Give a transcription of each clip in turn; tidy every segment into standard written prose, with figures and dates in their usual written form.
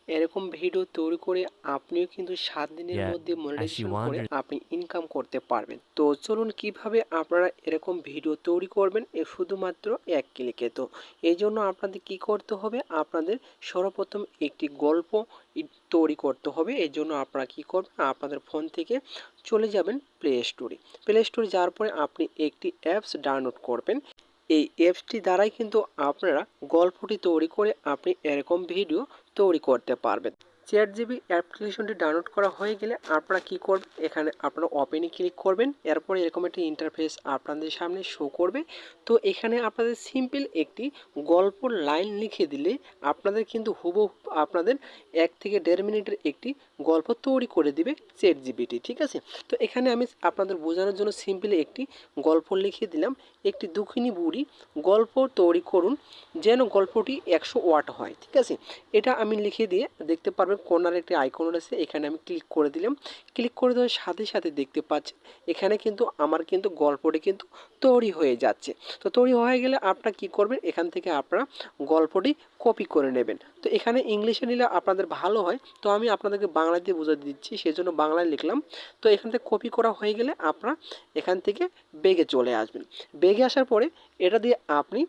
এরকম ভিডিও তৈরি করে আপনিও কিন্তু 7 দিনের Yet, মধ্যে as she মনিটাইজেশন করে wandered, আপনি ইনকাম করতে পারবেন। তো চলুন কিভাবে আপনারা এরকম ভিডিও তৈরি করবেন শুধুমাত্র এক ক্লিকে। তো এই জন্য আপনাদের কি করতে হবে, আপনাদের সর্বপ্রথম একটি গল্প তৈরি করতে হবে। এই জন্য আপনারা কি করবেন, আপনাদের ফোন থেকে চলে যাবেন প্লে স্টোরে। প্লে স্টোরে যাওয়ার পরে আপনি একটি অ্যাপস ডাউনলোড করবেন। এই অ্যাপসটি দ্বারাই কিন্তু আপনারা গল্পটি তৈরি করে আপনি এরকম ভিডিও তৈরি করতে পারবেন। চ্যাট জিবি অ্যাপ্লিকেশনটি ডাউনলোড করা হয়ে গেলে আপনারা কি করবেন, এখানে আপনারা ওপেনে ক্লিক করবেন। এরপরে এরকম একটি ইন্টারফেস আপনাদের সামনে শো করবে। তো এখানে আপনাদের সিম্পল একটি গল্পর লাইন লিখে দিলে আপনাদের কিন্তু হুবহু আপনাদের 1 থেকে 1.5 মিনিটের একটি গল্প তৈরি করে দিবে চ্যাট জিবিটি। ঠিক আছে, তো এখানে আমি আপনাদের বোঝানোর জন্য সিম্পল একটি গল্প লিখে দিলাম। একটি দুঃখিনী বুড়ি গল্প তৈরি করুন যেন গল্পটি 100 ওয়াট হয়। ঠিক আছে, এটা আমি লিখে দিয়ে দেখতে পারবেন কর্নারে একটি আইকন আছে, এখানে আমি ক্লিক করে দিলাম। ক্লিক করে দেওয়ার সাথে সাথে দেখতে পাচ্ছেন এখানে কিন্তু আমার কিন্তু গল্পটি কিন্তু তৈরি হয়ে যাচ্ছে। তো তৈরি হয়ে গেলে আপনারা কি করবেন, এখান থেকে আপনারা গল্পটি কপি করে নেবেন। তো এখানে ইংলিশে নিলে আপনাদের ভালো হয়, তো আমি আপনাদেরকে বাংলা দিয়ে বুঝিয়ে দিচ্ছি, সেজন্য বাংলায় লিখলাম। তো এখান থেকে কপি করা হয়ে গেলে আপনারা এখান থেকে বেগে চলে আসবেন। বেগে আসার পরে এটা দিয়ে আপনি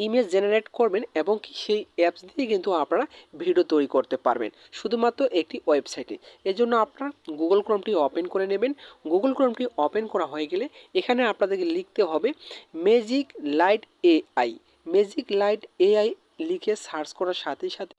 ইমেজ জেনারেট করবেন এবং কি সেই অ্যাপস দিয়ে কিন্তু আপনারা ভিডিও তৈরি করতে পারবেন শুধুমাত্র একটি ওয়েবসাইটে। এর জন্য আপনারা গুগল ক্রোমটি ওপেন করে নেবেন। গুগল ক্রোমটি ওপেন করা হয়ে গেলে এখানে আপনাদেরকে লিখতে হবে magic light AI. Magic light AI লিখে সার্চ করার সাথে সাথে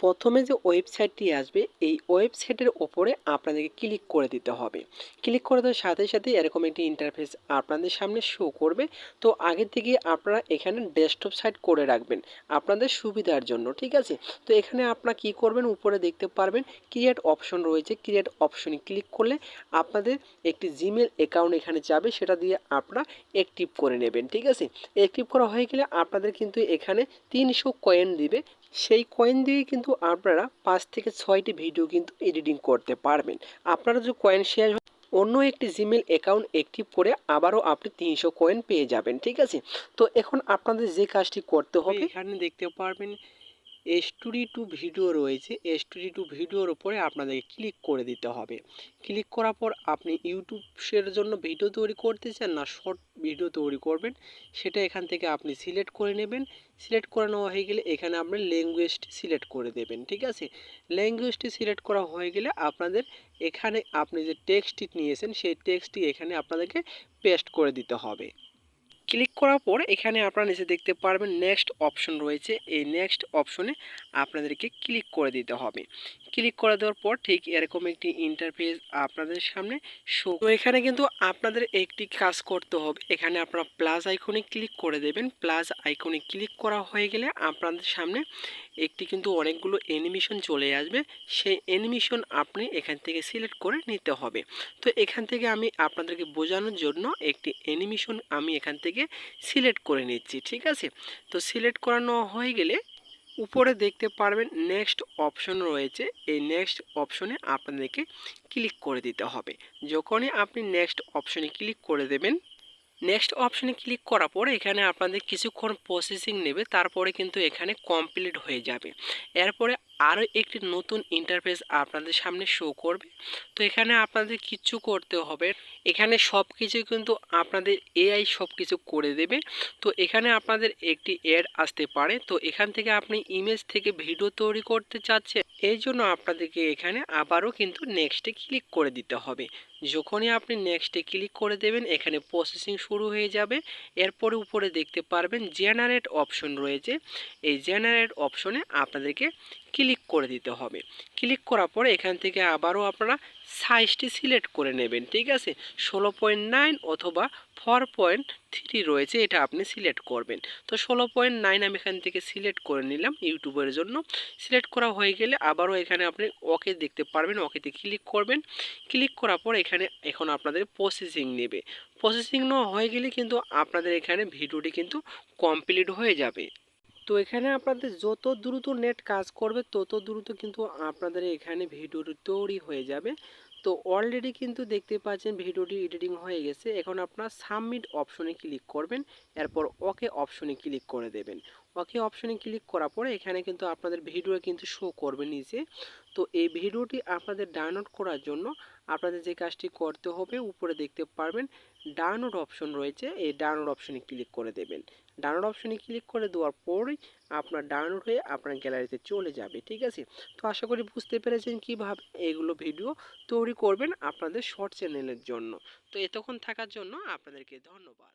প্রথমে যে ওয়েবসাইটটি আসবে এই ওয়েবসাইটের ওপরে আপনাদেরকে ক্লিক করে দিতে হবে। ক্লিক করে দেওয়ার সাথে সাথে এরকম একটি ইন্টারফেস আপনাদের সামনে শো করবে। তো আগে থেকে আপনারা এখানে ডেস্কটপ সাইট করে রাখবেন আপনাদের সুবিধার জন্য। ঠিক আছে, তো এখানে আপনারা কি করবেন, উপরে দেখতে পারবেন ক্রিয়েট অপশন রয়েছে। ক্রিয়েট অপশনে ক্লিক করলে আপনাদের একটি জিমেল অ্যাকাউন্ট এখানে যাবে, সেটা দিয়ে আপনারা অ্যাক্টিভ করে নেবেন। ঠিক আছে, অ্যাক্টিভ করা হয়ে গেলে আপনাদের কিন্তু এখানে 300 কয়েন দিবে। সেই কয়েন দিয়ে কিন্তু আপনারা 5 থেকে 6টি ভিডিও কিন্তু এডিটিং করতে পারবেন। আপনারা যে কয়েন শেয়ার অন্য একটি জিমেল অ্যাকাউন্ট অ্যাক্টিভ করে আবারও আপনি 300 কয়েন পেয়ে যাবেন। ঠিক আছে, তো এখন আপনাদের যে কাজটি করতে হবে, এখানে দেখতে পারবেন স্টোরি টু ভিডিও রয়েছে। স্টোরি টু ভিডিওর উপরে আপনাদেরকে ক্লিক করে দিতে হবে। ক্লিক করার পর আপনি ইউটিউবের জন্য ভিডিও তৈরি করতে চান না শর্ট ভিডিও তৈরি করবেন, সেটা এখান থেকে আপনি সিলেক্ট করে নেবেন। সিলেক্ট করে নেওয়া হয়ে গেলে এখানে আপনি ল্যাঙ্গুয়েজটি সিলেক্ট করে দেবেন। ঠিক আছে, ল্যাঙ্গুয়েজটি সিলেক্ট করা হয়ে গেলে আপনাদের এখানে আপনি যে টেক্সটটি নিয়েছেন সেই টেক্সটটি এখানে আপনাদেরকে পেস্ট করে দিতে হবে। ক্লিক করার পর এখানে আপনারা নিচে দেখতে পারবেন নেক্সট অপশন রয়েছে। এই নেক্সট অপশনে আপনাদেরকে ক্লিক করে দিতে হবে। ক্লিক করে দেওয়ার পর ঠিক এরকম একটি ইন্টারফেস আপনাদের সামনে শো। তো এখানে কিন্তু আপনাদের একটি কাজ করতে হবে, এখানে আপনারা প্লাস আইকনে ক্লিক করে দেবেন। প্লাস আইকনে ক্লিক করা হয়ে গেলে আপনাদের সামনে একটি কিন্তু অনেকগুলো অ্যানিমেশন চলে আসবে। সেই অ্যানিমেশন আপনি এখান থেকে সিলেক্ট করে নিতে হবে। তো এখান থেকে আমি আপনাদেরকে বোঝানোর জন্য একটি অ্যানিমেশন আমি এখান থেকে সিলেক্ট করে নিচ্ছি। ঠিক আছে, তো সিলেক্ট করানো হয়ে গেলে উপরে দেখতে পারবেন নেক্সট অপশন রয়েছে। এই নেক্সট অপশনে আপনাদেরকে ক্লিক করে দিতে হবে। যখনই আপনি নেক্সট অপশনে ক্লিক করে দেবেন, নেক্সট অপশনে ক্লিক করার পর এখানে আপনাদের কিছুক্ষণ প্রসেসিং নেবে, তারপরে কিন্তু এখানে কমপ্লিট হয়ে যাবে। এরপরে আরও একটি নতুন ইন্টারফেস আপনাদের সামনে শো করবে। তো এখানে আপনাদের কিচ্ছু করতে হবে, এখানে সব কিছু কিন্তু আপনাদের এআই সব কিছু করে দেবে। তো এখানে আপনাদের একটি অ্যাড আসতে পারে, তো এখান থেকে আপনি ইমেজ থেকে ভিডিও তৈরি করতে চাচ্ছেন, এই জন্য আপনাদেরকে এখানে আবারও কিন্তু নেক্সটে ক্লিক করে দিতে হবে। যখনই আপনি নেক্সটে ক্লিক করে দেবেন এখানে প্রসেসিং শুরু হয়ে যাবে। এরপরে উপরে দেখতে পারবেন জেনারেট অপশন রয়েছে। এই জেনারেট অপশনে আপনাদেরকে ক্লিক করে দিতে হবে। ক্লিক করার পরে এখান থেকে আবারও আপনারা সাইজটি সিলেক্ট করে নেবেন। ঠিক আছে, 16.9 অথবা 4.3 রয়েছে, এটা আপনি সিলেক্ট করবেন। তো 16.9 আমি এখান থেকে সিলেক্ট করে নিলাম ইউটিউবের জন্য। সিলেক্ট করা হয়ে গেলে আবারও এখানে আপনি ওকে দেখতে পারবেন, ওকেতে ক্লিক করবেন। ক্লিক করার পর এখানে এখন আপনাদের প্রসেসিং নেবে। প্রসেসিং নেওয়া হয়ে গেলে কিন্তু আপনাদের এখানে ভিডিওটি কিন্তু কমপ্লিট হয়ে যাবে। তো এখানে আপনাদের যত দ্রুত নেট কাজ করবে তত দ্রুত কিন্তু আপনাদের এখানে ভিডিওটি তৈরি হয়ে যাবে। তো অলরেডি কিন্তু দেখতে পাচ্ছেন ভিডিওটি এডিটিং হয়ে গেছে। এখন আপনার সাবমিট অপশনে ক্লিক করবেন, এরপর ওকে অপশনে ক্লিক করে দেবেন। ওকে অপশনে ক্লিক করার পরে এখানে কিন্তু আপনাদের ভিডিও কিন্তু শো করবে নিচে। তো এই ভিডিওটি আপনাদের ডাউনলোড করার জন্য আপনাদের যে কাজটি করতে হবে, উপরে দেখতে পারবেন ডাউনলোড অপশন রয়েছে, এই ডাউনলোড অপশনে ক্লিক করে দেবেন। ডাউনলোড অপশনে ক্লিক করে দেওয়ার পরেই আপনার ডাউনলোড হয়ে আপনার গ্যালারিতে চলে যাবে। ঠিক আছে, তো আশা করি বুঝতে পেরেছেন কিভাবে এগুলো ভিডিও তৈরি করবেন আপনাদের শর্ট চ্যানেলের জন্য। তো এতক্ষণ থাকার জন্য আপনাদেরকে ধন্যবাদ।